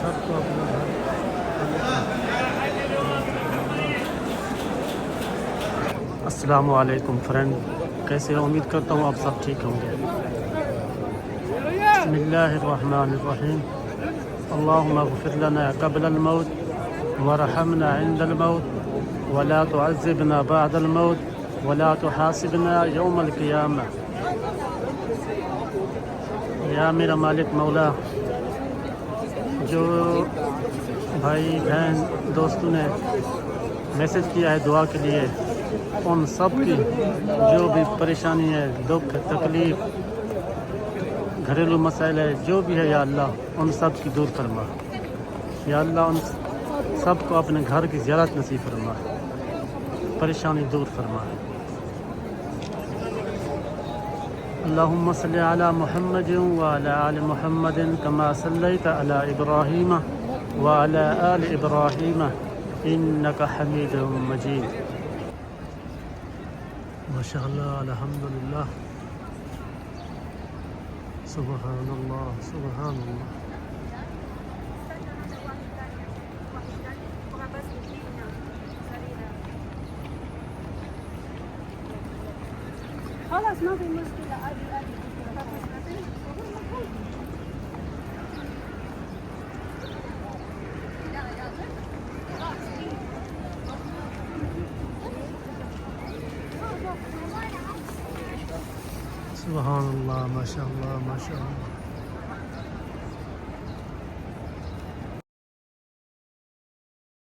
सबको अपना घर। अस्सलाम वालेकुम फ्रेंड, कैसे हो? उम्मीद करता हूँ आप सब ठीक होंगे। बिस्मिल्लाहिर्रहमानिर्रहीम। अल्लाहुम्मा ग़फ़िर लना क़ब्लल मौत वरहमना इंदल मौत वला तुअज़्ज़िबना बअदल मौत वला तुहासिबना यौमल क़ियामा। या मेरा मालिक मौला, जो भाई बहन दोस्तों ने मैसेज किया है दुआ के लिए, उन सब की जो भी परेशानी है, दुख तकलीफ़, घरेलू मसाइल है, जो भी है या अल्लाह उन सब की दूर फरमा। या अल्लाह उन सब को अपने घर की ज़ियारत नसीब फरमा, परेशानी दूर फरमा। अल्लाहुम्मा सल्लि अला मुहम्मदिन व अला आलि मुहम्मदिन कमा सल्लैता अला इब्राहीम व अला आलि इब्राहीम इन्नका हमीदुम मजीद। माशाअल्लाह, अल्हम्दुलिल्लाह, सुबहानल्लाह सुबहानल्लाह। خلاص ما في مشكلة، عادي عادي. सुबहानल्लाह, माशाअल्लाह माशाअल्लाह।